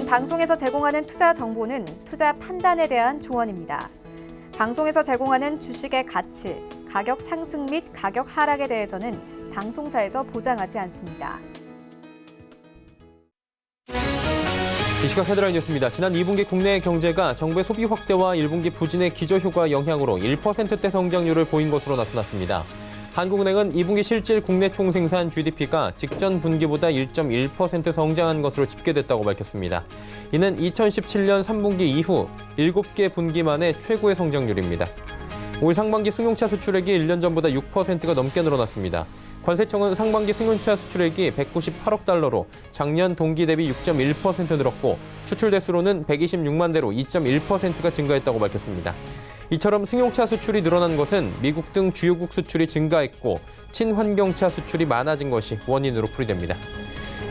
이번 방송에서 제공하는 투자 정보는 투자 판단에 대한 조언입니다. 방송에서 제공하는 주식의 가치, 가격 상승 및 가격 하락에 대해서는 방송사에서 보장하지 않습니다. 이 시각 헤드라인 뉴스입니다. 지난 2분기 국내 경제가 정부의 소비 확대와 1분기 부진의 기저효과 영향으로 1%대 성장률을 보인 것으로 나타났습니다. 한국은행은 2분기 실질 국내 총생산 GDP가 직전 분기보다 1.1% 성장한 것으로 집계됐다고 밝혔습니다. 이는 2017년 3분기 이후 7개 분기 만에 최고의 성장률입니다. 올 상반기 승용차 수출액이 1년 전보다 6%가 넘게 늘어났습니다. 관세청은 상반기 승용차 수출액이 198억 달러로 작년 동기 대비 6.1% 늘었고 수출 대수로는 126만 대로 2.1%가 증가했다고 밝혔습니다. 이처럼 승용차 수출이 늘어난 것은 미국 등 주요국 수출이 증가했고 친환경차 수출이 많아진 것이 원인으로 풀이됩니다.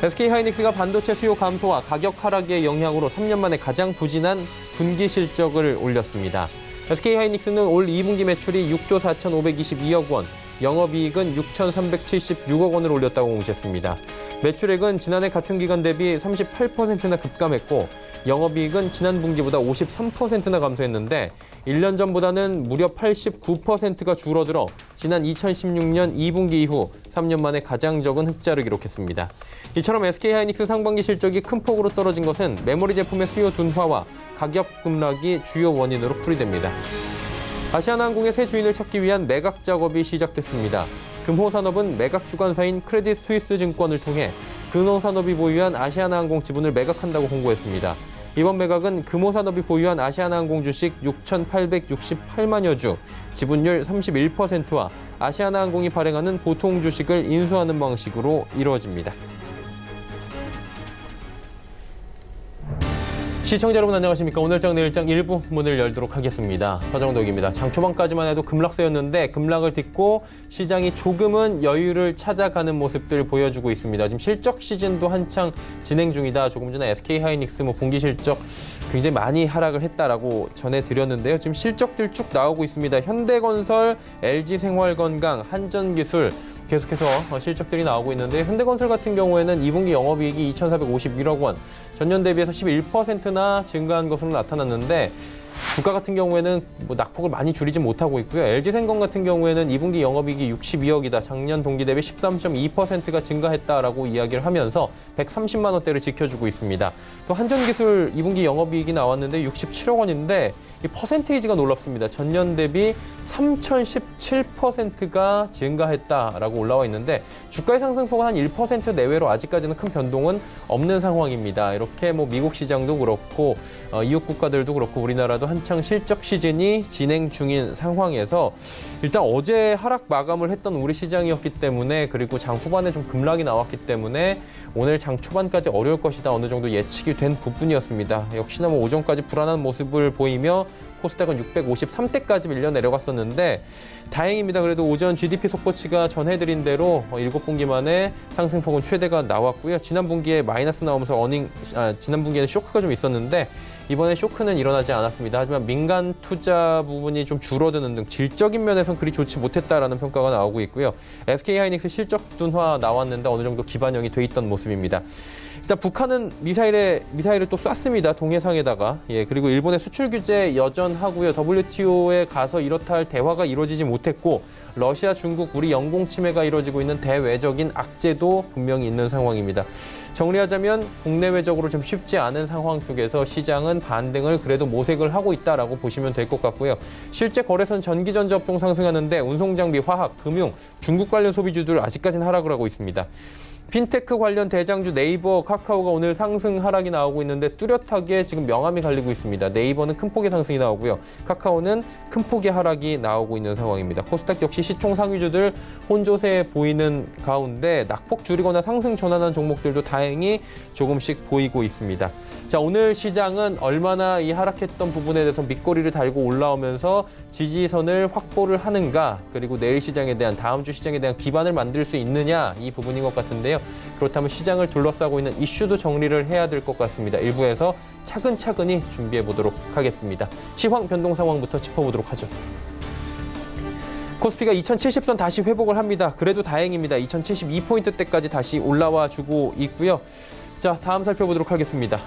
SK하이닉스가 반도체 수요 감소와 가격 하락의 영향으로 3년 만에 가장 부진한 분기 실적을 올렸습니다. SK하이닉스는 올 2분기 매출이 6조 4,522억 원, 영업이익은 6,376억 원을 올렸다고 공시했습니다. 매출액은 지난해 같은 기간 대비 38%나 급감했고 영업이익은 지난 분기보다 53%나 감소했는데 1년 전보다는 무려 89%가 줄어들어 지난 2016년 2분기 이후 3년 만에 가장 적은 흑자를 기록했습니다. 이처럼 SK하이닉스 상반기 실적이 큰 폭으로 떨어진 것은 메모리 제품의 수요 둔화와 가격 급락이 주요 원인으로 풀이됩니다. 아시아나항공의 새 주인을 찾기 위한 매각 작업이 시작됐습니다. 금호산업은 매각 주관사인 크레딧 스위스 증권을 통해 금호산업이 보유한 아시아나항공 지분을 매각한다고 공고했습니다. 이번 매각은 금호산업이 보유한 아시아나항공 주식 6,868만여 주, 지분율 31%와 아시아나항공이 발행하는 보통 주식을 인수하는 방식으로 이루어집니다. 시청자 여러분 안녕하십니까. 오늘장 내일장 일부 문을 열도록 하겠습니다. 서정덕입니다. 장 초반까지만 해도 급락세였는데 급락을 딛고 시장이 조금은 여유를 찾아가는 모습들 보여주고 있습니다. 지금 실적 시즌도 한창 진행 중이다. 조금 전에 SK하이닉스 분기 실적 굉장히 많이 하락을 했다라고 전해드렸는데요. 지금 실적들 쭉 나오고 있습니다. 현대건설, LG생활건강, 한전기술 계속해서 실적들이 나오고 있는데 현대건설 같은 경우에는 2분기 영업이익이 2,451억 원, 전년 대비해서 11%나 증가한 것으로 나타났는데 주가 같은 경우에는 낙폭을 많이 줄이지 못하고 있고요. LG생건 같은 경우에는 2분기 영업이익이 62억이다. 작년 동기 대비 13.2%가 증가했다라고 이야기를 하면서 130만 원대를 지켜주고 있습니다. 또 한전기술 2분기 영업이익이 나왔는데 67억 원인데 이 퍼센테이지가 놀랍습니다. 전년 대비 3,017%가 증가했다라고 올라와 있는데 주가의 상승폭은 한 1% 내외로 아직까지는 큰 변동은 없는 상황입니다. 이렇게 미국 시장도 그렇고 이웃 국가들도 그렇고 우리나라도 한창 실적 시즌이 진행 중인 상황에서 일단 어제 하락 마감을 했던 우리 시장이었기 때문에 그리고 장 후반에 좀 급락이 나왔기 때문에 오늘 장 초반까지 어려울 것이다 어느 정도 예측이 된 부분이었습니다. 역시나 오전까지 불안한 모습을 보이며 코스닥은 653대까지 밀려 내려갔었는데 다행입니다. 그래도 오전 GDP 속보치가 전해드린 대로 7분기 만에 상승폭은 최대가 나왔고요. 지난 분기에 마이너스 나오면서 지난 분기에는 쇼크가 좀 있었는데 이번에 쇼크는 일어나지 않았습니다. 하지만 민간 투자 부분이 좀 줄어드는 등 질적인 면에서는 그리 좋지 못했다라는 평가가 나오고 있고요. SK하이닉스 실적 둔화 나왔는데 어느 정도 기반형이 돼 있던 모습입니다. 일단 북한은 미사일을 또 쐈습니다. 동해상에다가. 그리고 일본의 수출 규제 여전하고요. WTO에 가서 이렇다 할 대화가 이루어지지 못했고 러시아, 중국, 우리 영공 침해가 이루어지고 있는 대외적인 악재도 분명히 있는 상황입니다. 정리하자면 국내외적으로 좀 쉽지 않은 상황 속에서 시장은 반등을 그래도 모색을 하고 있다라고 보시면 될 것 같고요. 실제 거래선 전기전자 업종 상승하는데 운송장비, 화학, 금융, 중국 관련 소비주들 아직까지는 하락을 하고 있습니다. 핀테크 관련 대장주 네이버, 카카오가 오늘 상승 하락이 나오고 있는데 뚜렷하게 지금 명암이 갈리고 있습니다. 네이버는 큰 폭의 상승이 나오고요. 카카오는 큰 폭의 하락이 나오고 있는 상황입니다. 코스닥 역시 시총 상위주들 혼조세 보이는 가운데 낙폭 줄이거나 상승 전환한 종목들도 다행히 조금씩 보이고 있습니다. 자, 오늘 시장은 얼마나 이 하락했던 부분에 대해서 밑거리를 달고 올라오면서 지지선을 확보를 하는가, 그리고 내일 시장에 대한, 다음 주 시장에 대한 기반을 만들 수 있느냐, 이 부분인 것 같은데요. 그렇다면 시장을 둘러싸고 있는 이슈도 정리를 해야 될 것 같습니다. 일부에서 차근차근히 준비해 보도록 하겠습니다. 시황 변동 상황부터 짚어보도록 하죠. 코스피가 2070선 다시 회복을 합니다. 그래도 다행입니다. 2072포인트대까지 다시 올라와 주고 있고요. 자, 다음 살펴보도록 하겠습니다.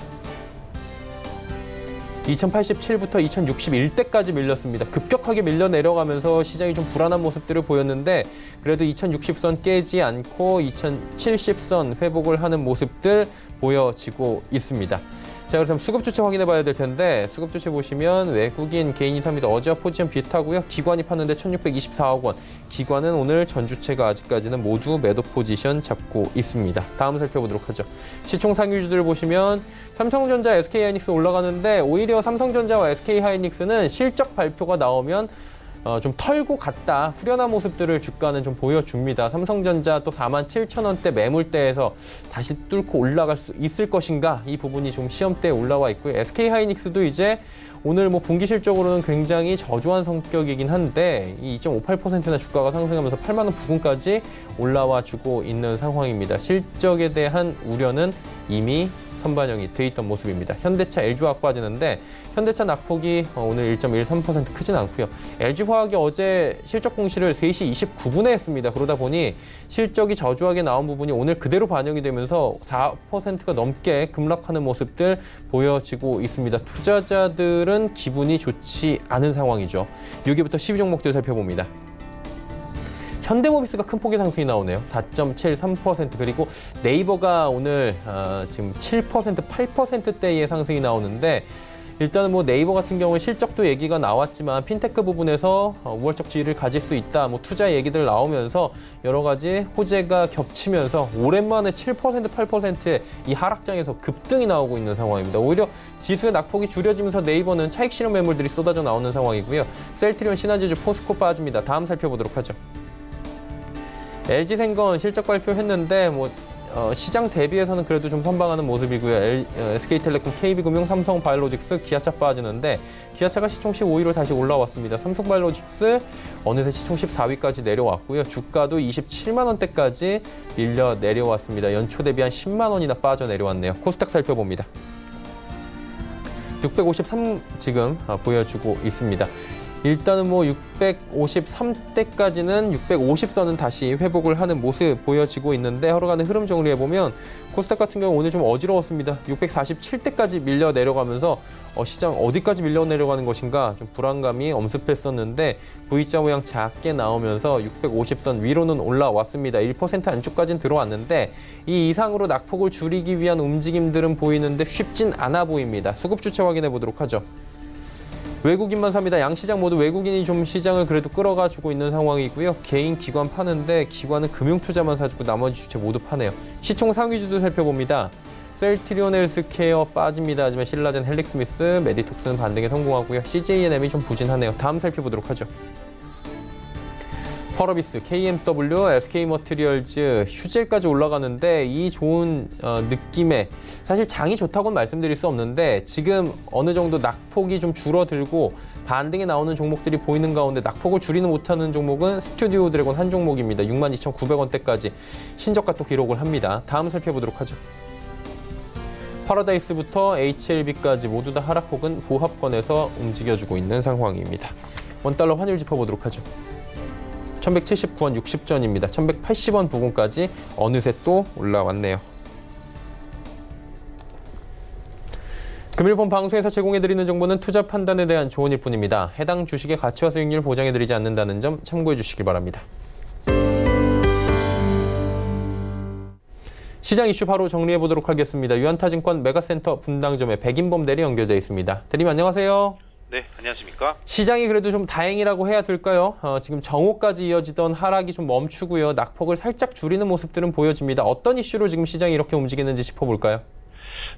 2087부터 2061대까지 밀렸습니다. 급격하게 밀려 내려가면서 시장이 좀 불안한 모습들을 보였는데 그래도 2060선 깨지 않고 2070선 회복을 하는 모습들 보여지고 있습니다. 자, 그럼 수급 주체 확인해 봐야 될 텐데 수급 주체 보시면 외국인 개인이 삽니다. 어제와 포지션 비슷하고요. 기관이 팠는데 1624억 원. 기관은 오늘 전 주체가 아직까지는 모두 매도 포지션 잡고 있습니다. 다음 살펴보도록 하죠. 시총 상위주들을 보시면 삼성전자, SK하이닉스 올라가는데 오히려 삼성전자와 SK하이닉스는 실적 발표가 나오면 좀 털고 갔다 후련한 모습들을 주가는 좀 보여줍니다. 삼성전자 또 47,000원대 매물대에서 다시 뚫고 올라갈 수 있을 것인가 이 부분이 좀 시험대에 올라와 있고요. SK하이닉스도 이제 오늘 뭐 분기 실적으로는 굉장히 저조한 성격이긴 한데 이 2.58%나 주가가 상승하면서 8만 원 부근까지 올라와 주고 있는 상황입니다. 실적에 대한 우려는 이미 선반영이 돼 있던 모습입니다. 현대차, LG화학 빠지는데 현대차 낙폭이 오늘 1.13% 크진 않고요. LG화학이 어제 실적 공시를 3시 29분에 했습니다. 그러다 보니 실적이 저조하게 나온 부분이 오늘 그대로 반영이 되면서 4%가 넘게 급락하는 모습들 보여지고 있습니다. 투자자들은 기분이 좋지 않은 상황이죠. 6위부터 10위 종목들 살펴봅니다. 현대모비스가 큰 폭의 상승이 나오네요. 4.73% 그리고 네이버가 오늘 지금 7%, 8%대의 상승이 나오는데 일단은 뭐 네이버 같은 경우는 실적도 얘기가 나왔지만 핀테크 부분에서 우월적 지위를 가질 수 있다. 뭐 투자 얘기들 나오면서 여러 가지 호재가 겹치면서 오랜만에 7%, 8%의 이 하락장에서 급등이 나오고 있는 상황입니다. 오히려 지수의 낙폭이 줄여지면서 네이버는 차익 실현 매물들이 쏟아져 나오는 상황이고요. 셀트리온, 신한지주, 포스코 빠집니다. 다음 살펴보도록 하죠. LG생건 실적 발표했는데 시장 대비해서는 그래도 좀 선방하는 모습이고요. SK텔레콤, KB금융, 삼성바이오로직스, 기아차 빠지는데 기아차가 시총 15위로 다시 올라왔습니다. 삼성바이오로직스 어느새 시총 14위까지 내려왔고요. 주가도 27만 원대까지 밀려 내려왔습니다. 연초 대비 한 10만 원이나 빠져 내려왔네요. 코스닥 살펴봅니다. 653 지금 보여주고 있습니다. 일단은 653대까지는 650선은 다시 회복을 하는 모습 보여지고 있는데 흘러가는 흐름 정리해보면 코스닥 같은 경우 오늘 좀 어지러웠습니다. 647대까지 밀려 내려가면서 시장 어디까지 밀려 내려가는 것인가 좀 불안감이 엄습했었는데 V자 모양 작게 나오면서 650선 위로는 올라왔습니다. 1% 안쪽까지는 들어왔는데 이 이상으로 낙폭을 줄이기 위한 움직임들은 보이는데 쉽진 않아 보입니다. 수급 주체 확인해 보도록 하죠. 외국인만 삽니다. 양시장 모두 외국인이 좀 시장을 그래도 끌어가지고 있는 상황이고요. 개인, 기관 파는데 기관은 금융투자만 사주고 나머지 주체 모두 파네요. 시총 상위주도 살펴봅니다. 셀트리온 헬스케어 빠집니다. 하지만 신라젠, 헬릭스미스, 메디톡스는 반등에 성공하고요. CJNM이 좀 부진하네요. 다음 살펴보도록 하죠. 펄어비스, KMW, SK머티리얼즈, 휴젤까지 올라가는데 이 좋은 느낌에 사실 장이 좋다고는 말씀드릴 수 없는데 지금 어느 정도 낙폭이 좀 줄어들고 반등에 나오는 종목들이 보이는 가운데 낙폭을 줄이는 못하는 종목은 스튜디오 드래곤 한 종목입니다. 62,900원대까지 신저가 또 기록을 합니다. 다음 살펴보도록 하죠. 파라다이스부터 HLB까지 모두 다 하락 혹은 보합권에서 움직여주고 있는 상황입니다. 원달러 환율 짚어보도록 하죠. 1179원 60전입니다. 1180원 부근까지 어느새 또 올라왔네요. 금일본 방송에서 제공해드리는 정보는 투자 판단에 대한 조언일 뿐입니다. 해당 주식의 가치와 수익률 보장해드리지 않는다는 점 참고해 주시길 바랍니다. 시장 이슈 바로 정리해 보도록 하겠습니다. 유한타증권 메가센터 분당점에 백인범 대리 연결되어 있습니다. 대리님 안녕하세요. 네, 안녕하십니까? 시장이 그래도 좀 다행이라고 해야 될까요? 지금 정오까지 이어지던 하락이 좀 멈추고요. 낙폭을 살짝 줄이는 모습들은 보여집니다. 어떤 이슈로 지금 시장이 이렇게 움직이는지 짚어볼까요?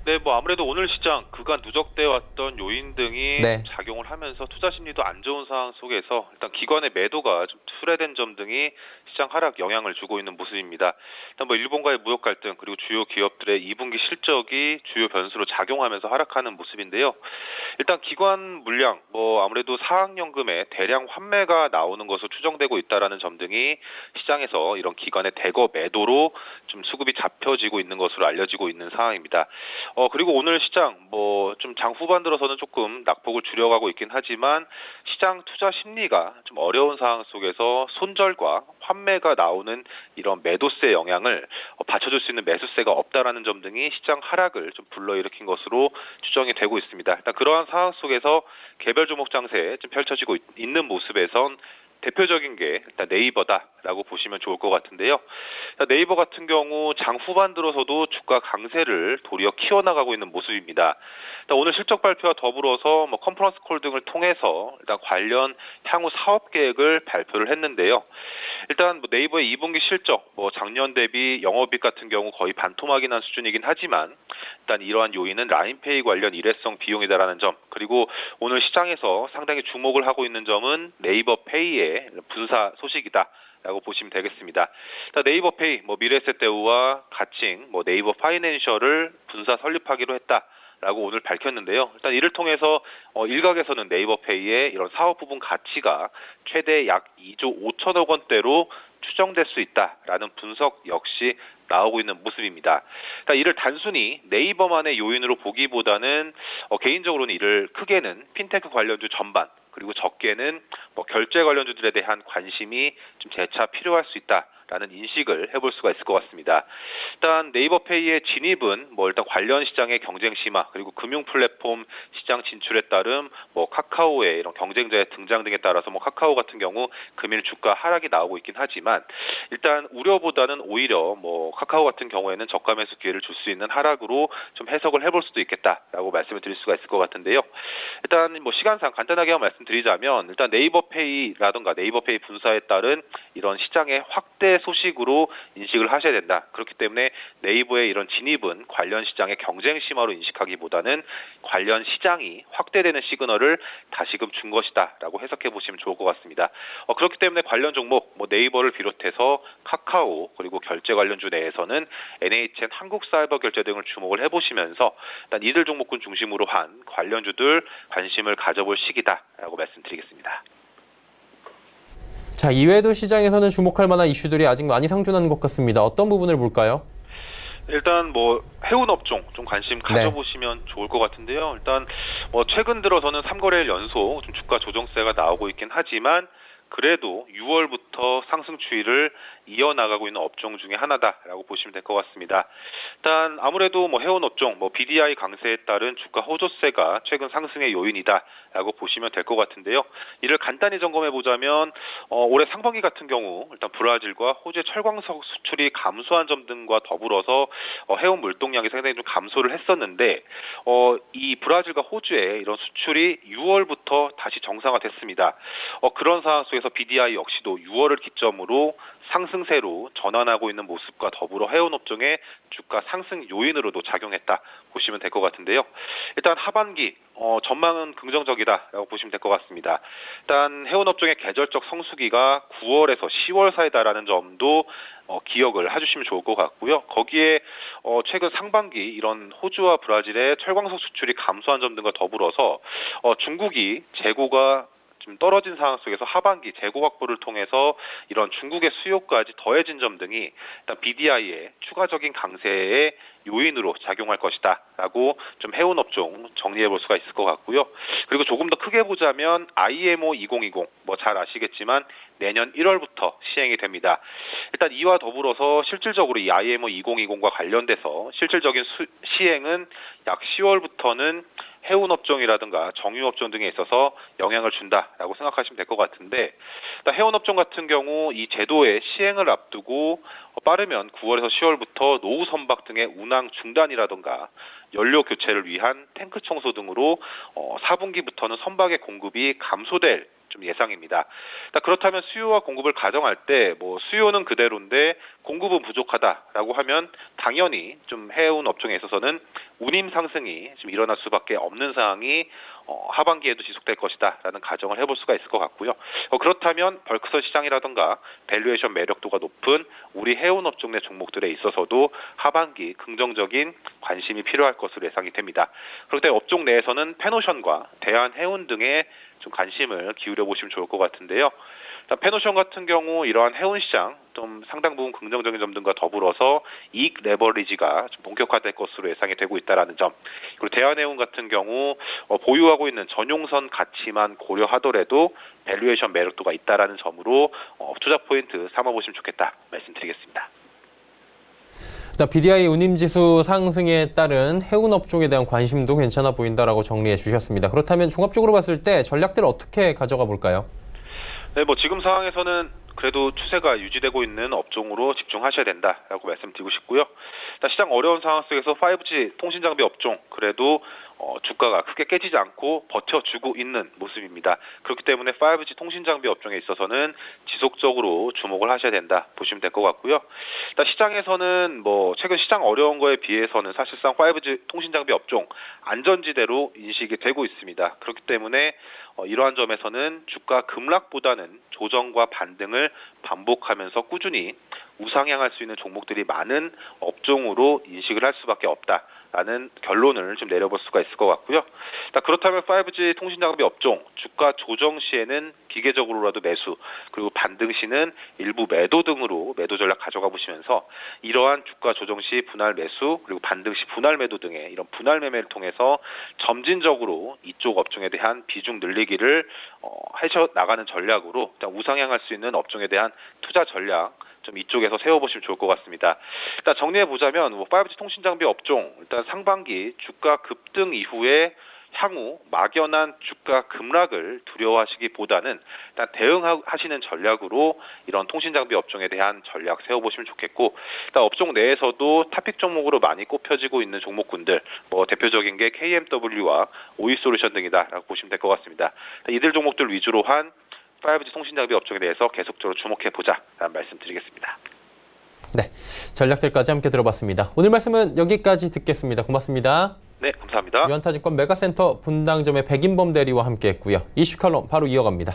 네, 아무래도 오늘 시장 그간 누적돼 왔던 요인 등이 작용을 하면서 투자 심리도 안 좋은 상황 속에서 일단 기관의 매도가 좀 투래된 점 등이 시장 하락 영향을 주고 있는 모습입니다. 일단 일본과의 무역 갈등 그리고 주요 기업들의 2분기 실적이 주요 변수로 작용하면서 하락하는 모습인데요. 일단 기관 물량 아무래도 사학연금에 대량 환매가 나오는 것으로 추정되고 있다라는 점 등이 시장에서 이런 기관의 대거 매도로 좀 수급이 잡혀지고 있는 것으로 알려지고 있는 상황입니다. 그리고 오늘 시장 좀 장 후반 들어서는 조금 낙폭을 줄여가고 있긴 하지만 시장 투자 심리가 좀 어려운 상황 속에서 손절과 환매가 나오는 이런 매도세 영향을 받쳐줄 수 있는 매수세가 없다라는 점 등이 시장 하락을 좀 불러일으킨 것으로 추정이 되고 있습니다. 일단 그러한 상황 속에서 개별 종목 장세 좀 펼쳐지고 있는 모습에선 대표적인 게 일단 네이버다라고 보시면 좋을 것 같은데요. 네이버 같은 경우 장 후반 들어서도 주가 강세를 도리어 키워나가고 있는 모습입니다. 일단 오늘 실적 발표와 더불어서 컨퍼런스 콜 등을 통해서 일단 관련 향후 사업 계획을 발표를 했는데요. 일단 네이버의 2분기 실적, 작년 대비 영업이익 같은 경우 거의 반토막이 난 수준이긴 하지만 일단 이러한 요인은 라인페이 관련 일회성 비용이다라는 점, 그리고 오늘 시장에서 상당히 주목을 하고 있는 점은 네이버 페이의 분사 소식이다라고 보시면 되겠습니다. 네이버 페이, 미래에셋대우와 가칭, 네이버 파이낸셜을 분사 설립하기로 했다라고 오늘 밝혔는데요. 일단 이를 통해서 일각에서는 네이버페이의 이런 사업 부분 가치가 최대 약 2조 5천억 원대로 추정될 수 있다라는 분석 역시 나오고 있는 모습입니다. 그러니까 이를 단순히 네이버만의 요인으로 보기보다는 개인적으로는 이를 크게는 핀테크 관련주 전반, 그리고 적게는 결제 관련주들에 대한 관심이 좀 재차 필요할 수 있다라는 인식을 해볼 수가 있을 것 같습니다. 일단 네이버페이의 진입은 일단 관련 시장의 경쟁 심화, 그리고 금융 플랫폼 시장 진출에 따른 카카오의 이런 경쟁자의 등장 등에 따라서 카카오 같은 경우 금일 주가 하락이 나오고 있긴 하지만 일단 우려보다는 오히려 카카오 같은 경우에는 저가 매수 기회를 줄 수 있는 하락으로 좀 해석을 해볼 수도 있겠다라고 말씀을 드릴 수가 있을 것 같은데요. 일단 시간상 간단하게 한번 말씀드리자면 일단 네이버페이라든가 네이버페이 분사에 따른 이런 시장의 확대 소식으로 인식을 하셔야 된다. 그렇기 때문에 네이버의 이런 진입은 관련 시장의 경쟁 심화로 인식하기보다는 관련 시장이 확대되는 시그널을 다시금 준 것이다라고 해석해 보시면 좋을 것 같습니다. 그렇기 때문에 관련 종목 네이버를 비롯해서 카카오, 그리고 결제 관련주 내에서는 NHN 한국사이버결제 등을 주목을 해보시면서 일단 이들 종목군 중심으로 한 관련주들 관심을 가져볼 시기다라고 말씀드리겠습니다. 자, 이외에도 시장에서는 주목할 만한 이슈들이 아직 많이 상존하는 것 같습니다. 어떤 부분을 볼까요? 일단 해운 업종 좀 관심 가져보시면 좋을 것 같은데요. 일단 최근 들어서는 3거래일 연속 좀 주가 조정세가 나오고 있긴 하지만 그래도 6월부터 상승 추이를 이어나가고 있는 업종 중에 하나다라고 보시면 될 것 같습니다. 일단 아무래도 해운 업종, BDI 강세에 따른 주가 호조세가 최근 상승의 요인이다라고 보시면 될 것 같은데요. 이를 간단히 점검해 보자면 올해 상반기 같은 경우 일단 브라질과 호주의 철광석 수출이 감소한 점 등과 더불어서 해운 물동량이 상당히 좀 감소를 했었는데 이 브라질과 호주의 이런 수출이 6월부터 다시 정상화됐습니다. 그런 상황 속에서 BDI 역시도 6월을 기점으로 상승세로 전환하고 있는 모습과 더불어 해운업종의 주가 상승 요인으로도 작용했다 보시면 될 것 같은데요. 일단 하반기 전망은 긍정적이다라고 보시면 될 것 같습니다. 일단 해운업종의 계절적 성수기가 9월에서 10월 사이다라는 점도 기억을 해주시면 좋을 것 같고요. 거기에 최근 상반기 이런 호주와 브라질의 철광석 수출이 감소한 점 등과 더불어서 중국이 재고가 좀 떨어진 상황 속에서 하반기 재고 확보를 통해서 이런 중국의 수요까지 더해진 점 등이 일단 BDI의 추가적인 강세의 요인으로 작용할 것이다라고 좀 해운업종 정리해 볼 수가 있을 것 같고요. 그리고 조금 더 크게 보자면 IMO 2020 잘 아시겠지만 내년 1월부터 시행이 됩니다. 일단 이와 더불어서 실질적으로 이 IMO 2020과 관련돼서 실질적인 시행은 약 10월부터는 해운업종이라든가 정유업종 등에 있어서 영향을 준다라고 생각하시면 될 것 같은데 해운업종 같은 경우 이 제도의 시행을 앞두고 빠르면 9월에서 10월부터 노후 선박 등의 운항 중단이라든가 연료 교체를 위한 탱크 청소 등으로 4분기부터는 선박의 공급이 감소될 좀 예상입니다. 그렇다면 수요와 공급을 가정할 때 수요는 그대로인데 공급은 부족하다라고 하면 당연히 좀 해운 업종에 있어서는 운임 상승이 좀 일어날 수밖에 없는 상황이 하반기에도 지속될 것이다라는 가정을 해볼 수가 있을 것 같고요. 그렇다면 벌크선 시장이라든가 밸류에이션 매력도가 높은 우리 해운 업종 내 종목들에 있어서도 하반기 긍정적인 관심이 필요할 것으로 예상이 됩니다. 그런데 업종 내에서는 페노션과 대한해운 등의 좀 관심을 기울여 보시면 좋을 것 같은데요. 페노션 같은 경우 이러한 해운 시장 좀 상당 부분 긍정적인 점 등과 더불어서 이익 레버리지가 좀 본격화될 것으로 예상이 되고 있다라는 점. 그리고 대한해운 같은 경우 보유하고 있는 전용선 가치만 고려하더라도 밸류에이션 매력도가 있다라는 점으로 투자 포인트 삼아보시면 좋겠다 말씀드리겠습니다. BDI 운임지수 상승에 따른 해운 업종에 대한 관심도 괜찮아 보인다라고 정리해 주셨습니다. 그렇다면 종합적으로 봤을 때 전략들을 어떻게 가져가 볼까요? 네, 지금 상황에서는 그래도 추세가 유지되고 있는 업종으로 집중하셔야 된다라고 말씀드리고 싶고요. 일단 시장 어려운 상황 속에서 5G 통신 장비 업종 그래도 주가가 크게 깨지지 않고 버텨주고 있는 모습입니다. 그렇기 때문에 5G 통신 장비 업종에 있어서는 지속적으로 주목을 하셔야 된다 보시면 될 것 같고요. 일단 시장에서는 최근 시장 어려운 거에 비해서는 사실상 5G 통신 장비 업종 안전지대로 인식이 되고 있습니다. 그렇기 때문에 이러한 점에서는 주가 급락보다는 조정과 반등을 반복하면서 꾸준히 우상향할 수 있는 종목들이 많은 업종으로 인식을 할 수밖에 없다라는 결론을 좀 내려볼 수가 있을 것 같고요. 그렇다면 5G 통신장비 업종 주가 조정 시에는 기계적으로라도 매수 그리고 반등 시는 일부 매도 등으로 매도 전략 가져가 보시면서 이러한 주가 조정 시 분할 매수 그리고 반등 시 분할 매도 등의 이런 분할 매매를 통해서 점진적으로 이쪽 업종에 대한 비중 늘리기를 해서 나가는 전략으로 일단 우상향할 수 있는 업종에 대한 투자 전략 좀 이쪽에서 세워보시면 좋을 것 같습니다. 일단 정리해보자면 5G 통신장비 업종 일단 상반기 주가 급등 이후에 향후 막연한 주가 급락을 두려워하시기보다는 일단 대응하시는 전략으로 이런 통신장비 업종에 대한 전략 세워보시면 좋겠고 일단 업종 내에서도 탑픽 종목으로 많이 꼽혀지고 있는 종목군들 대표적인 게 KMW와 오이솔루션 등이다라고 보시면 될 것 같습니다. 이들 종목들 위주로 한 5G 통신장비 업종에 대해서 계속적으로 주목해보자라는 말씀 드리겠습니다. 네, 전략들까지 함께 들어봤습니다. 오늘 말씀은 여기까지 듣겠습니다. 고맙습니다. 네, 감사합니다. 유한타증권 메가센터 분당점의 백인범 대리와 함께했고요. 이슈 칼럼 바로 이어갑니다.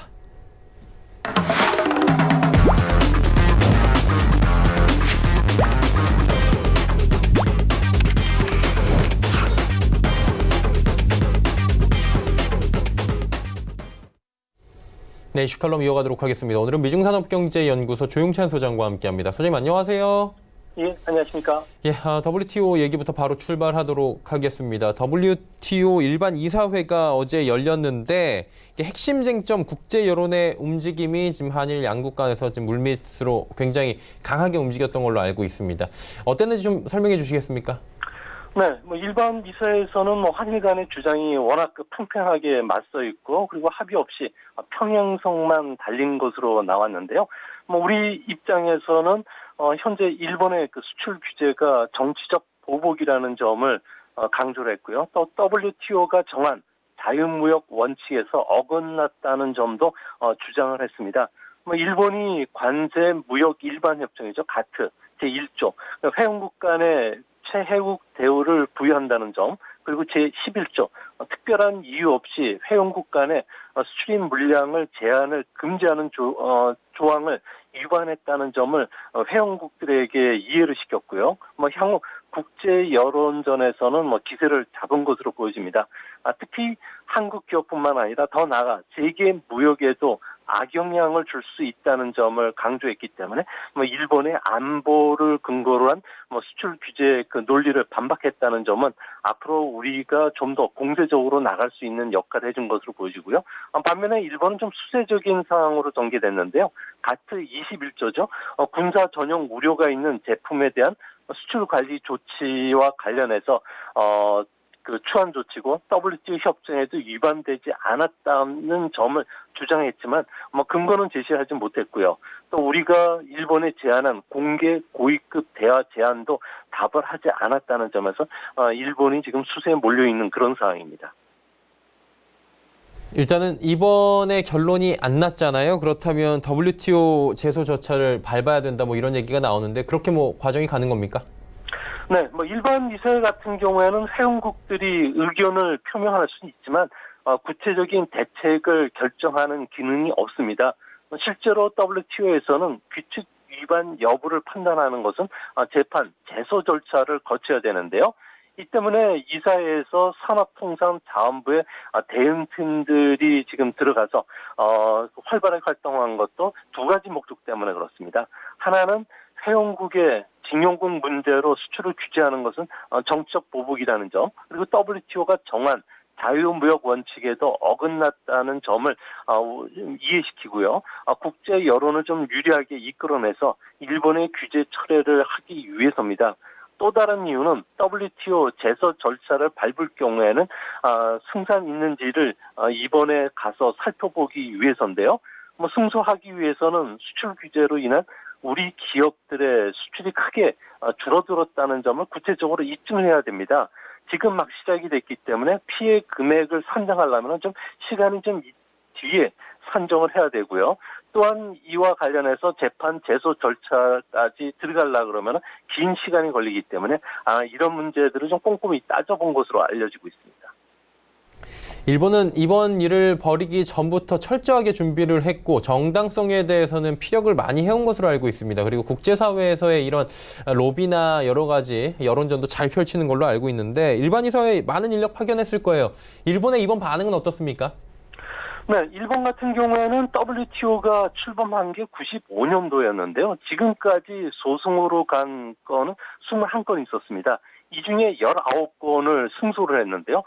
네, 이슈 칼럼 이어가도록 하겠습니다. 오늘은 미중산업경제연구소 조용찬 소장과 함께합니다. 소장님 안녕하세요. 예, 안녕하십니까. 예, WTO 얘기부터 바로 출발하도록 하겠습니다. WTO 일반 이사회가 어제 열렸는데 핵심 쟁점 국제 여론의 움직임이 지금 한일 양국 간에서 지금 물밑으로 굉장히 강하게 움직였던 걸로 알고 있습니다. 어땠는지 좀 설명해 주시겠습니까? 네, 일반 이사회에서는 한일 간의 주장이 워낙 팽팽하게 맞서 있고 그리고 합의 없이 평행선만 달린 것으로 나왔는데요. 우리 입장에서는 현재 일본의 수출 규제가 정치적 보복이라는 점을 강조를 했고요. 또 WTO가 정한 자유무역 원칙에서 어긋났다는 점도 주장을 했습니다. 일본이 관세 무역 일반 협정이죠. 가트 제1조 회원국 간의 최혜국 대우를 부여한다는 점 그리고 제11조 특별한 이유 없이 회원국 간의 수출입 물량을 제한을 금지하는 조항을 위반했다는 점을 회원국들에게 이해를 시켰고요. 향후 국제 여론전에서는 기세를 잡은 것으로 보여집니다. 특히 한국 기업뿐만 아니라 더 나아가 세계 무역에도 악영향을 줄 수 있다는 점을 강조했기 때문에 일본의 안보를 근거로 한 수출 규제 논리를 반박했다는 점은 앞으로 우리가 좀 더 공세적으로 나갈 수 있는 역할을 해준 것으로 보여지고요. 반면에 일본은 좀 수세적인 상황으로 전개됐는데요. 가트 21조죠. 군사 전용 우려가 있는 제품에 대한 수출 관리 조치와 관련해서 추한 조치고 WTO 협정에도 위반되지 않았다는 점을 주장했지만 근거는 제시하지 못했고요. 또 우리가 일본에 제안한 공개 고위급 대화 제안도 답을 하지 않았다는 점에서 일본이 지금 수세에 몰려있는 그런 상황입니다. 일단은 이번에 결론이 안 났잖아요. 그렇다면 WTO 제소 절차를 밟아야 된다 이런 얘기가 나오는데 그렇게 과정이 가는 겁니까? 네, 일반 이사회 같은 경우에는 회원국들이 의견을 표명할 수는 있지만 구체적인 대책을 결정하는 기능이 없습니다. 실제로 WTO에서는 규칙 위반 여부를 판단하는 것은 재판, 제소 절차를 거쳐야 되는데요. 이 때문에 이사회에서 산업통상자원부의 대응팀들이 지금 들어가서 활발하게 활동한 것도 두 가지 목적 때문에 그렇습니다. 하나는 회원국의 징용국 문제로 수출을 규제하는 것은 정치적 보복이라는 점, 그리고 WTO가 정한 자유무역 원칙에도 어긋났다는 점을 이해시키고요. 국제 여론을 좀 유리하게 이끌어내서 일본의 규제 철회를 하기 위해서입니다. 또 다른 이유는 WTO 제소 절차를 밟을 경우에는 승산 있는지를 이번에 가서 살펴보기 위해서인데요. 승소하기 위해서는 수출 규제로 인한 우리 기업들의 수출이 크게 줄어들었다는 점을 구체적으로 입증해야 됩니다. 지금 막 시작이 됐기 때문에 피해 금액을 산정하려면 좀 시간이 좀 뒤에 산정을 해야 되고요. 또한 이와 관련해서 재판 제소 절차까지 들어가려고 그러면 긴 시간이 걸리기 때문에 이런 문제들을 좀 꼼꼼히 따져본 것으로 알려지고 있습니다. 일본은 이번 일을 벌이기 전부터 철저하게 준비를 했고 정당성에 대해서는 피력을 많이 해온 것으로 알고 있습니다. 그리고 국제사회에서의 이런 로비나 여러 가지 여론전도 잘 펼치는 걸로 알고 있는데 일반 이사회에 많은 인력 파견했을 거예요. 일본의 이번 반응은 어떻습니까? 네, 일본 같은 경우에는 WTO가 출범한 게 95년도였는데요. 지금까지 소송으로 간 건은 21건 있었습니다. 이 중에 19건을 승소를 했는데요.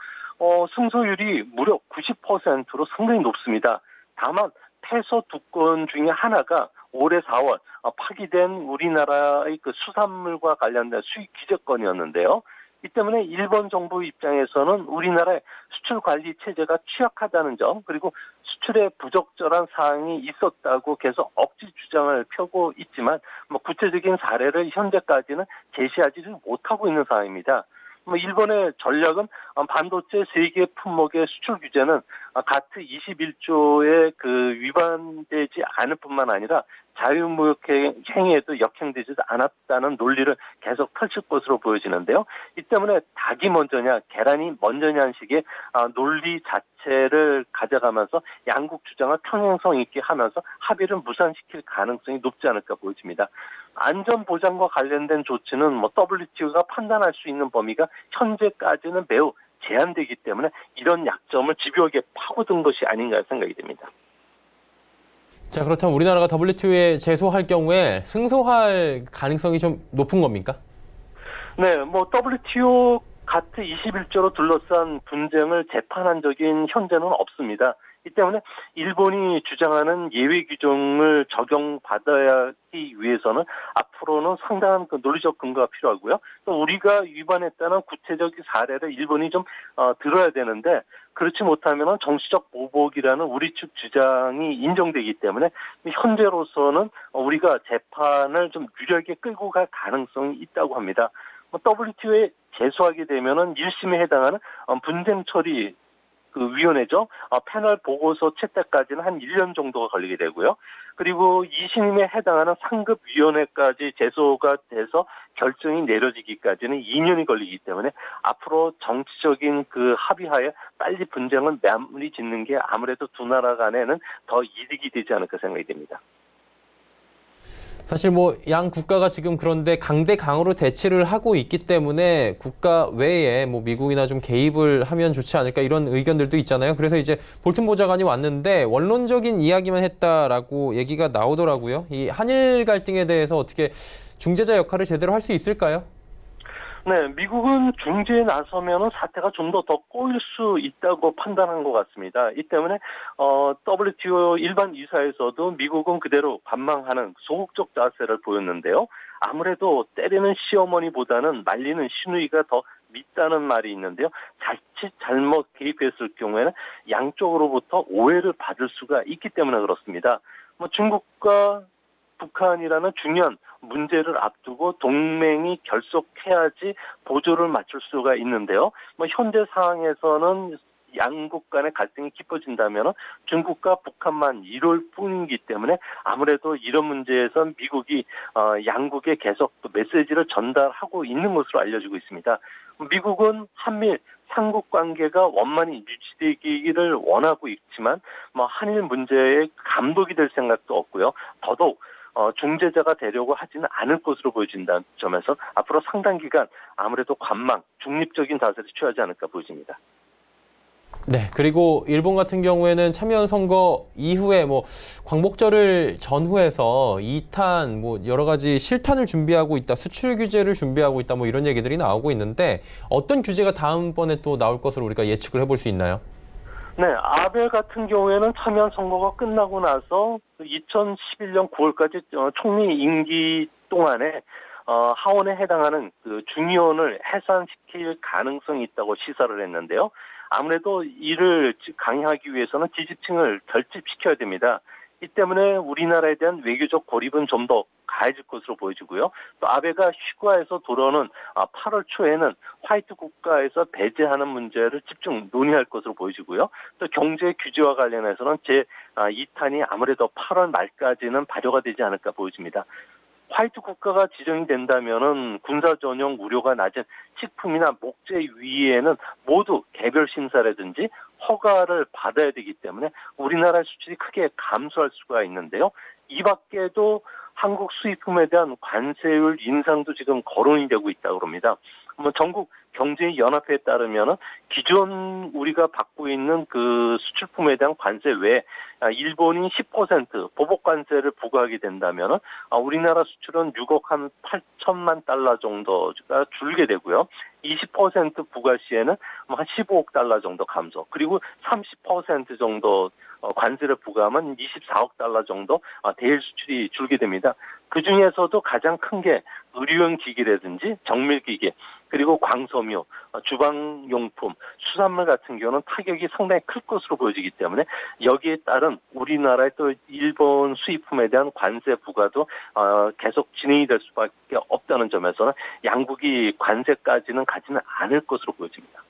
승소율이 무려 90%로 상당히 높습니다. 다만 패소 2건 중에 하나가 올해 4월 파기된 우리나라의 그 수산물과 관련된 수입 규제건이었는데요. 이 때문에 일본 정부 입장에서는 우리나라의 수출 관리 체제가 취약하다는 점, 그리고 수출에 부적절한 사항이 있었다고 계속 억지 주장을 펴고 있지만 구체적인 사례를 현재까지는 제시하지 못하고 있는 상황입니다. 일본의 전략은 반도체 세계 품목의 수출 규제는 가트 21조에 위반되지 않을 뿐만 아니라 자유무역 행위에도 역행되지 않았다는 논리를 계속 펼칠 것으로 보여지는데요. 이 때문에 닭이 먼저냐 계란이 먼저냐는 식의 논리 자체를 가져가면서 양국 주장을 평행성 있게 하면서 합의를 무산시킬 가능성이 높지 않을까 보여집니다. 안전보장과 관련된 조치는 WTO가 판단할 수 있는 범위가 현재까지는 매우 제한되기 때문에 이런 약점을 집요하게 파고든 것이 아닌가 생각이 됩니다. 자, 그렇다면 우리나라가 WTO에 제소할 경우에 승소할 가능성이 좀 높은 겁니까? 네, WTO 가트 21조로 둘러싼 분쟁을 재판한 적인 현재는 없습니다. 이 때문에 일본이 주장하는 예외 규정을 적용받아야기 위해서는 앞으로는 상당한 논리적 근거가 필요하고요. 또 우리가 위반했다는 구체적인 사례를 일본이 좀 들어야 되는데 그렇지 못하면 정치적 보복이라는 우리 측 주장이 인정되기 때문에 현재로서는 우리가 재판을 좀 유리하게 끌고 갈 가능성이 있다고 합니다. WTO에 제소하게 되면은 1심에 해당하는 분쟁 처리 위원회죠. 패널 보고서 채택까지는 한 1년 정도가 걸리게 되고요. 그리고 2심에 해당하는 상급위원회까지 제소가 돼서 결정이 내려지기까지는 2년이 걸리기 때문에 앞으로 정치적인 합의하에 빨리 분쟁을 마무리 짓는 게 아무래도 두 나라 간에는 더 이득이 되지 않을까 생각이 됩니다. 사실 양 국가가 지금 그런데 강대강으로 대치를 하고 있기 때문에 국가 외에 미국이나 좀 개입을 하면 좋지 않을까 이런 의견들도 있잖아요. 그래서 이제 볼튼 보좌관이 왔는데 원론적인 이야기만 했다라고 얘기가 나오더라고요. 이 한일 갈등에 대해서 어떻게 중재자 역할을 제대로 할 수 있을까요? 네, 미국은 중재에 나서면은 사태가 좀 더 꼬일 수 있다고 판단한 것 같습니다. 이 때문에 WTO 일반 이사에서도 미국은 그대로 관망하는 소극적 자세를 보였는데요. 아무래도 때리는 시어머니보다는 말리는 시누이가 더 밉다는 말이 있는데요. 자칫 잘못 개입했을 경우에는 양쪽으로부터 오해를 받을 수가 있기 때문에 그렇습니다. 중국과 북한이라는 중요한 문제를 앞두고 동맹이 결속해야지 보조를 맞출 수가 있는데요. 현재 상황에서는 양국 간의 갈등이 깊어진다면 중국과 북한만 이룰 뿐이기 때문에 아무래도 이런 문제에선 미국이 양국에 계속 메시지를 전달하고 있는 것으로 알려지고 있습니다. 미국은 한미 삼국 관계가 원만히 유지되기를 원하고 있지만 한일 문제에 감독이 될 생각도 없고요. 더더욱 중재자가 되려고 하지는 않을 것으로 보여진다는 점에서 앞으로 상당 기간 아무래도 관망, 중립적인 자세를 취하지 않을까 보여집니다. 네, 그리고 일본 같은 경우에는 참여연 선거 이후에 뭐 광복절을 전후해서 2탄 뭐 여러 가지 실탄을 준비하고 있다, 수출 규제를 준비하고 있다, 뭐 이런 얘기들이 나오고 있는데 어떤 규제가 다음번에 또 나올 것으로 우리가 예측을 해볼 수 있나요? 네, 아베 같은 경우에는 참여연 선거가 끝나고 나서 2011년 9월까지 총리 임기 동안에 하원에 해당하는 그 중의원을 해산시킬 가능성이 있다고 시사를 했는데요. 아무래도 이를 강행하기 위해서는 지지층을 결집시켜야 됩니다. 이 때문에 우리나라에 대한 외교적 고립은 좀 더 가해질 것으로 보여지고요. 또 아베가 휴가에서 돌아오는 8월 초에는 화이트 국가에서 배제하는 문제를 집중 논의할 것으로 보여지고요. 또 경제 규제와 관련해서는 제2탄이 아무래도 8월 말까지는 발효가 되지 않을까 보여집니다. 화이트 국가가 지정이 된다면은 군사 전용 우려가 낮은 식품이나 목재 위에는 모두 개별 심사라든지 허가를 받아야 되기 때문에 우리나라 수출이 크게 감소할 수가 있는데요. 이 밖에도 한국 수입품에 대한 관세율 인상도 지금 거론이 되고 있다고 합니다. 전국 경제연합회에 따르면은 기존 우리가 받고 있는 그 수출품에 대한 관세 외에 일본이 10% 보복 관세를 부과하게 된다면은 우리나라 수출은 6억 한 8천만 달러 정도가 줄게 되고요. 20% 부과 시에는 한 15억 달러 정도 감소. 그리고 30% 정도 관세를 부과하면 24억 달러 정도 대일 수출이 줄게 됩니다. 그 중에서도 가장 큰 게 의료용 기기라든지 정밀기기, 그리고 광섬유, 주방용품, 수산물 같은 경우는 타격이 상당히 클 것으로 보여지기 때문에 여기에 따른 우리나라의 또 일본 수입품에 대한 관세 부과도 계속 진행이 될 수밖에 없다는 점에서는 양국이 관세까지는 가지는 않을 것으로 보여집니다.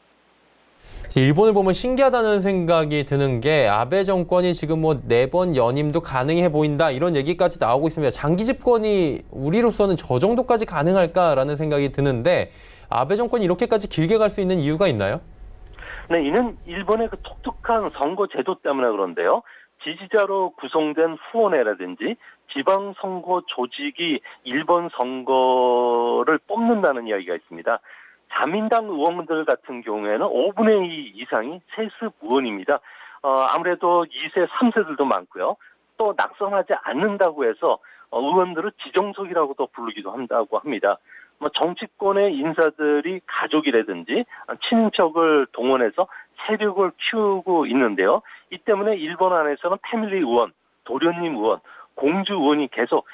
일본을 보면 신기하다는 생각이 드는 게 아베 정권이 지금 뭐 4번 연임도 가능해 보인다 이런 얘기까지 나오고 있습니다. 장기 집권이 우리로서는 저 정도까지 가능할까라는 생각이 드는데 아베 정권이 이렇게까지 길게 갈 수 있는 이유가 있나요? 네, 이는 일본의 그 독특한 선거 제도 때문에 그런데요. 지지자로 구성된 후원회라든지 지방선거 조직이 일본 선거를 뽑는다는 이야기가 있습니다. 자민당 의원들 같은 경우에는 5분의 2 이상이 세습 의원입니다. 아무래도 2세, 3세들도 많고요. 또 낙선하지 않는다고 해서 의원들을 지정석이라고도 부르기도 한다고 합니다. 정치권의 인사들이 가족이라든지 친인척을 동원해서 세력을 키우고 있는데요. 이 때문에 일본 안에서는 패밀리 의원, 도련님 의원, 공주 의원이 계속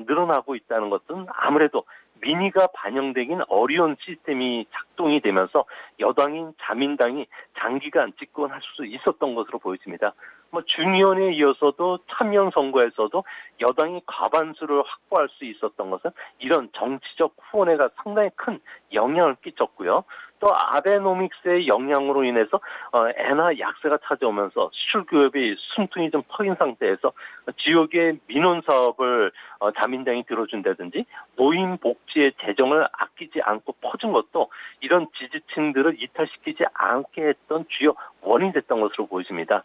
늘어나고 있다는 것은 아무래도 민의가 반영되긴 어려운 시스템이 작동이 되면서 여당인 자민당이 장기간 집권할 수 있었던 것으로 보여집니다. 중의원에 이어서도 참여연 선거에서도 여당이 과반수를 확보할 수 있었던 것은 이런 정치적 후원회가 상당히 큰 영향을 끼쳤고요. 또 아베노믹스의 영향으로 인해서 엔화 약세가 찾아오면서 수출 기업이 숨통이 좀 터인 상태에서 지역의 민원 사업을 자민당이 들어준다든지 노인 복지의 재정을 아끼지 않고 퍼준 것도 이런 지지층들을 이탈시키지 않게 했던 주요 원인이 됐던 것으로 보여집니다.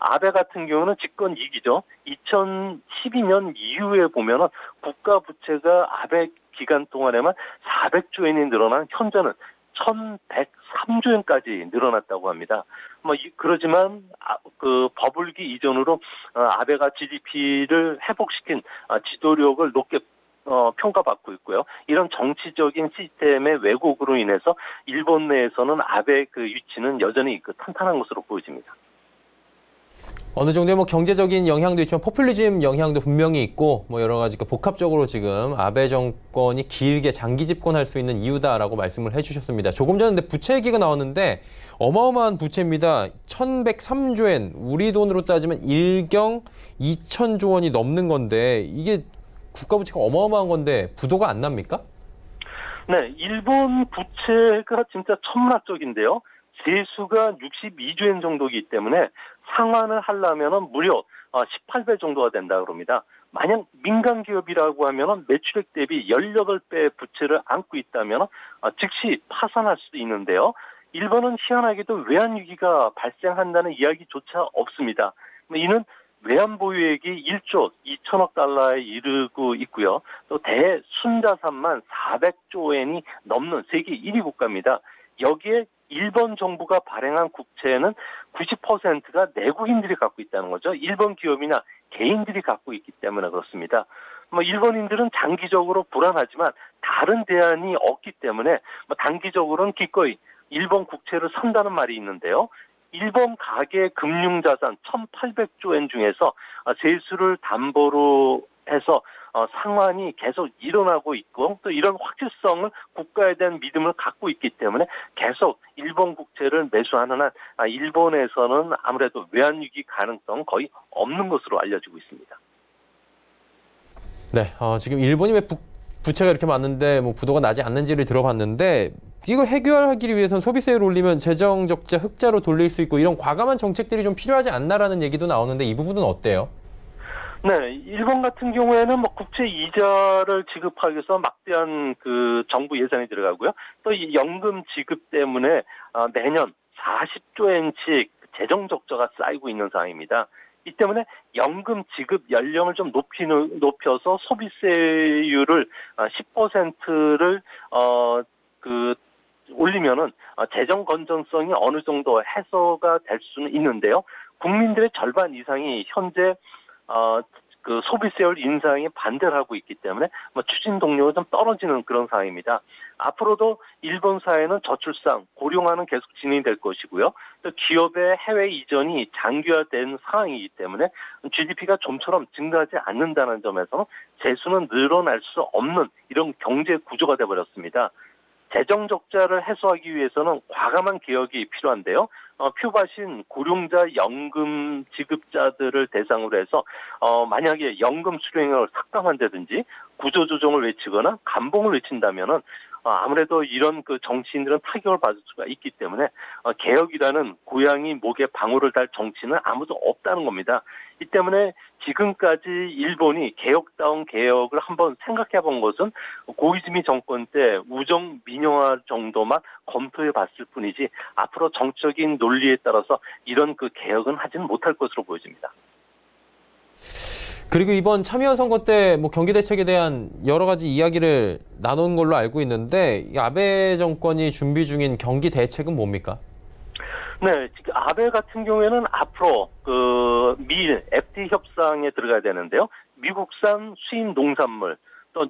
아베 같은 경우는 집권 2기죠. 2012년 이후에 보면은 국가 부채가 아베 기간 동안에만 400조 엔이 늘어난 현재는 1,103조 엔까지 늘어났다고 합니다. 그러지만 그 버블기 이전으로 아베가 GDP를 회복시킨 지도력을 높게 평가받고 있고요. 이런 정치적인 시스템의 왜곡으로 인해서 일본 내에서는 아베의 그 위치는 여전히 탄탄한 것으로 보여집니다. 어느 정도의 뭐 경제적인 영향도 있지만 포퓰리즘 영향도 분명히 있고 뭐 여러 가지 복합적으로 지금 아베 정권이 길게 장기 집권할 수 있는 이유다라고 말씀을 해주셨습니다. 조금 전에 부채 얘기가 나왔는데 어마어마한 부채입니다. 1,103조 엔, 우리 돈으로 따지면 1경 2천조 원이 넘는 건데 이게 국가 부채가 어마어마한 건데 부도가 안 납니까? 네, 일본 부채가 진짜 천문학적인데요. 세수가 62조 엔 정도이기 때문에 상환을 하려면 무려 18배 정도가 된다고 합니다. 만약 민간 기업이라고 하면 매출액 대비 18배 부채를 안고 있다면 즉시 파산할 수도 있는데요. 일본은 희한하게도 외환위기가 발생한다는 이야기조차 없습니다. 이는 외환 보유액이 1조 2천억 달러에 이르고 있고요. 또 대순자산만 400조 엔이 넘는 세계 1위 국가입니다. 여기에 일본 정부가 발행한 국채는 90%가 내국인들이 갖고 있다는 거죠. 일본 기업이나 개인들이 갖고 있기 때문에 그렇습니다. 일본인들은 장기적으로 불안하지만 다른 대안이 없기 때문에 단기적으로는 기꺼이 일본 국채를 산다는 말이 있는데요. 일본 가계 금융자산 1,800조 엔 중에서 세수를 담보로 해서 상환이 계속 일어나고 있고 또 이런 확실성을 국가에 대한 믿음을 갖고 있기 때문에 계속 일본 국채를 매수하는 한 일본에서는 아무래도 외환위기 가능성 거의 없는 것으로 알려지고 있습니다. 네, 지금 일본이 왜 부채가 이렇게 많은데 부도가 나지 않는지를 들어봤는데 이거 해결하기 위해서는 소비세를 올리면 재정 적자 흑자로 돌릴 수 있고 이런 과감한 정책들이 좀 필요하지 않나라는 얘기도 나오는데 이 부분은 어때요? 네, 일본 같은 경우에는 국채 이자를 지급하기 위해서 막대한 그 정부 예산이 들어가고요. 또 이 연금 지급 때문에 매년 40조 엔씩 재정 적자가 쌓이고 있는 상황입니다. 이 때문에 연금 지급 연령을 좀 높여서 소비세율을 10%를 올리면은 재정 건전성이 어느 정도 해소가 될 수는 있는데요. 국민들의 절반 이상이 현재 그 소비세율 인상에 반대를 하고 있기 때문에 추진 동력이 좀 떨어지는 그런 상황입니다. 앞으로도 일본 사회는 저출산, 고령화는 계속 진행될 것이고요. 또 기업의 해외 이전이 장기화된 상황이기 때문에 GDP가 좀처럼 증가하지 않는다는 점에서 세수는 늘어날 수 없는 이런 경제 구조가 되어버렸습니다. 재정 적자를 해소하기 위해서는 과감한 개혁이 필요한데요. 표바신 고령자 연금 지급자들을 대상으로 해서 만약에 연금 수령을 삭감한다든지 구조조정을 외치거나 감봉을 외친다면은 아무래도 이런 그 정치인들은 타격을 받을 수가 있기 때문에 개혁이라는 고양이 목에 방울을 달 정치는 아무도 없다는 겁니다. 이 때문에 지금까지 일본이 개혁다운 개혁을 한번 생각해 본 것은 고이즈미 정권 때 우정 민영화 정도만 검토해 봤을 뿐이지 앞으로 정치적인 논리에 따라서 이런 그 개혁은 하지는 못할 것으로 보여집니다. 그리고 이번 참의원 선거 때 경기 대책에 대한 여러 가지 이야기를 나눈 걸로 알고 있는데 이 아베 정권이 준비 중인 경기 대책은 뭡니까? 네, 지금 아베 같은 경우에는 앞으로 그 미일 FTA 협상에 들어가야 되는데요. 미국산 수입 농산물 또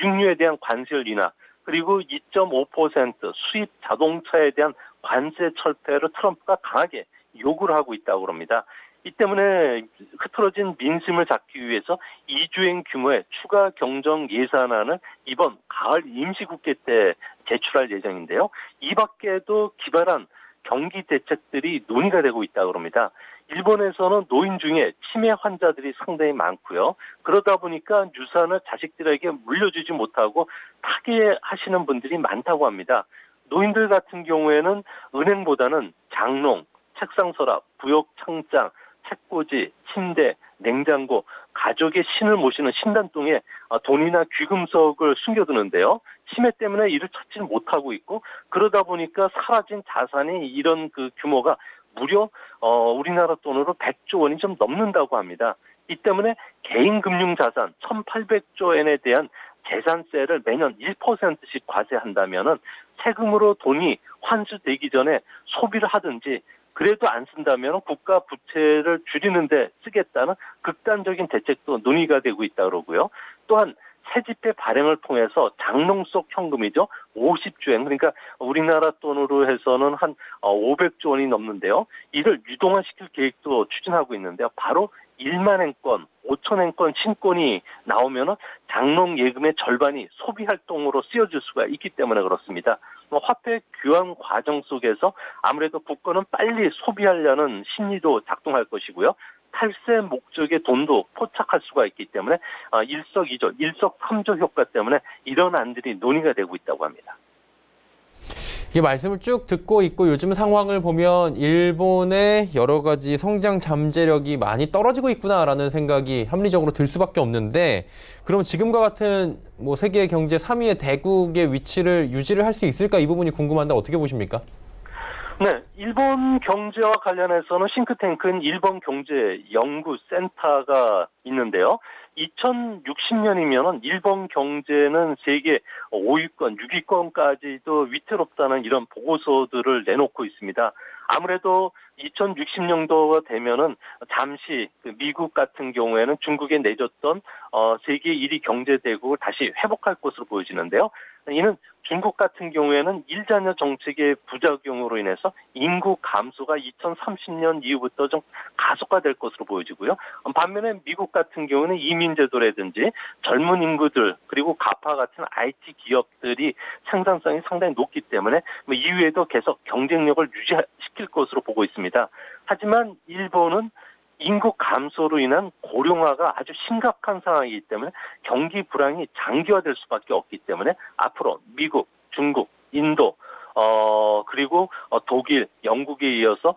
육류에 대한 관세를 인하 그리고 2.5% 수입 자동차에 대한 관세 철폐를 트럼프가 강하게 요구를 하고 있다고 합니다. 이 때문에 흐트러진 민심을 잡기 위해서 2조엔 규모의 추가 경정 예산안을 이번 가을 임시국회 때 제출할 예정인데요. 이 밖에도 기발한 경기 대책들이 논의가 되고 있다고 합니다. 일본에서는 노인 중에 치매 환자들이 상당히 많고요. 그러다 보니까 유산을 자식들에게 물려주지 못하고 타계하시는 분들이 많다고 합니다. 노인들 같은 경우에는 은행보다는 장롱, 책상 서랍, 부엌 창장, 책꽂이, 침대, 냉장고, 가족의 신을 모시는 신단동에 돈이나 귀금속을 숨겨두는데요. 치매 때문에 이를 찾지 못하고 있고 그러다 보니까 사라진 자산이 이런 그 규모가 무려 우리나라 돈으로 100조 원이 좀 넘는다고 합니다. 이 때문에 개인 금융 자산 1,800조 엔에 대한 재산세를 매년 1%씩 과세한다면은 세금으로 돈이 환수되기 전에 소비를 하든지 그래도 안 쓴다면 국가 부채를 줄이는 데 쓰겠다는 극단적인 대책도 논의가 되고 있다고 그러고요. 또한 새집회 발행을 통해서 장롱 속 현금이죠. 50조엔 그러니까 우리나라 돈으로 해서는 한 500조 원이 넘는데요. 이를 유동화시킬 계획도 추진하고 있는데요. 바로 1만 엔권, 5천 엔권 신권이 나오면은 장롱 예금의 절반이 소비 활동으로 쓰여질 수가 있기 때문에 그렇습니다. 화폐 교환 과정 속에서 아무래도 국가는 빨리 소비하려는 심리도 작동할 것이고요. 탈세 목적의 돈도 포착할 수가 있기 때문에 일석이조, 일석삼조 효과 때문에 이런 안들이 논의가 되고 있다고 합니다. 이게 말씀을 쭉 듣고 있고 요즘 상황을 보면 일본의 여러 가지 성장 잠재력이 많이 떨어지고 있구나라는 생각이 합리적으로 들 수밖에 없는데 그러면 지금과 같은 세계 경제 3위의 대국의 위치를 유지를 할 수 있을까 이 부분이 궁금한데 어떻게 보십니까? 네, 일본 경제와 관련해서는 싱크탱크인 일본 경제 연구센터가 있는데요. 2060년이면 일본 경제는 세계 5위권, 6위권까지도 위태롭다는 이런 보고서들을 내놓고 있습니다. 아무래도 2060년도가 되면은 잠시 미국 같은 경우에는 중국에 내줬던 세계 1위 경제 대국을 다시 회복할 것으로 보여지는데요. 이는 중국 같은 경우에는 일자녀 정책의 부작용으로 인해서 인구 감소가 2030년 이후부터 좀 가속화될 것으로 보여지고요. 반면에 미국 같은 경우는 이민제도라든지 젊은 인구들 그리고 가파 같은 IT 기업들이 생산성이 상당히 높기 때문에 이후에도 계속 경쟁력을 유지시킬 것으로 보고 있습니다. 하지만 일본은 인구 감소로 인한 고령화가 아주 심각한 상황이기 때문에 경기 불황이 장기화될 수밖에 없기 때문에 앞으로 미국, 중국, 인도, 그리고 독일, 영국에 이어서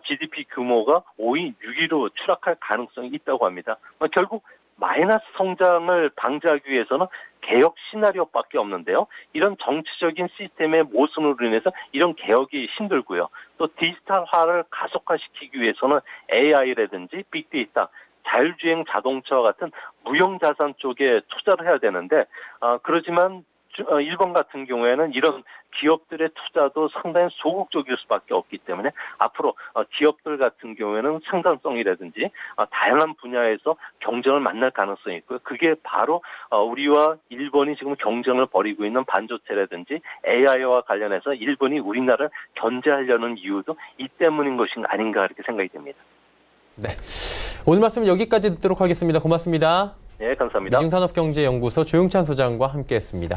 GDP 규모가 5위, 6위로 추락할 가능성이 있다고 합니다. 결국 마이너스 성장을 방지하기 위해서는 개혁 시나리오밖에 없는데요. 이런 정치적인 시스템의 모순으로 인해서 이런 개혁이 힘들고요. 또 디지털화를 가속화시키기 위해서는 AI라든지 빅데이터, 자율주행 자동차와 같은 무형자산 쪽에 투자를 해야 되는데 그렇지만 일본 같은 경우에는 이런 기업들의 투자도 상당히 소극적일 수밖에 없기 때문에 앞으로 기업들 같은 경우에는 생산성이라든지 다양한 분야에서 경쟁을 만날 가능성이 있고요. 그게 바로 우리와 일본이 지금 경쟁을 벌이고 있는 반도체라든지 AI와 관련해서 일본이 우리나라를 견제하려는 이유도 이 때문인 것이 아닌가 이렇게 생각이 됩니다. 네, 오늘 말씀 여기까지 듣도록 하겠습니다. 고맙습니다. 네, 감사합니다. 미증산업경제연구소 조용찬 소장과 함께했습니다.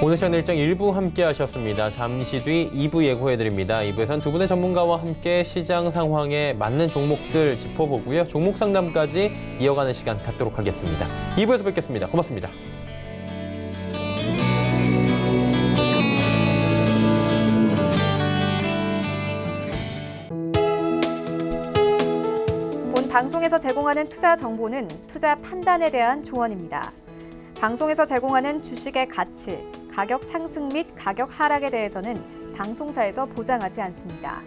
오늘 시간 일정 1부 함께 하셨습니다. 잠시 뒤 2부 예고해드립니다. 2부에서는 두 분의 전문가와 함께 시장 상황에 맞는 종목들 짚어보고요. 종목 상담까지 이어가는 시간 갖도록 하겠습니다. 2부에서 뵙겠습니다. 고맙습니다. 본 방송에서 제공하는 투자 정보는 투자 판단에 대한 조언입니다. 방송에서 제공하는 주식의 가치, 가격 상승 및 가격 하락에 대해서는 방송사에서 보장하지 않습니다.